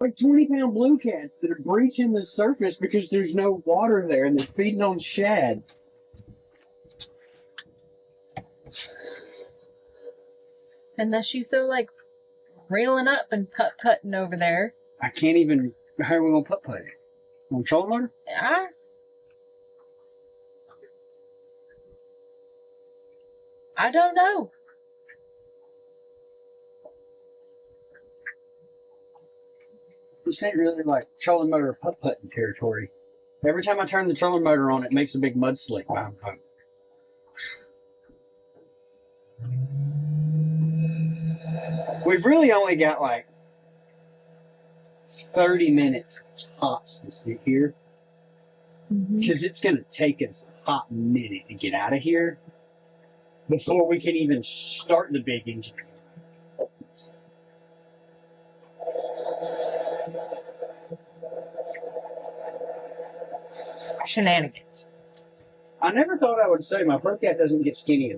Like 20-pound blue cats that are breaching the surface because there's no water there and they're feeding on shad. Unless you feel like reeling up and putt-putting over there. I can't even. How are we going to putt-putt? On trolling motor? I don't know. This ain't really like trolling motor or putt-putting territory. Every time I turn the trolling motor on, it makes a big mud slick. Wow. We've really only got like 30 minutes tops to sit here. Because it's going to take us a hot minute to get out of here before we can even start the big engine. Shenanigans. I never thought I would say my pro cat doesn't get skinny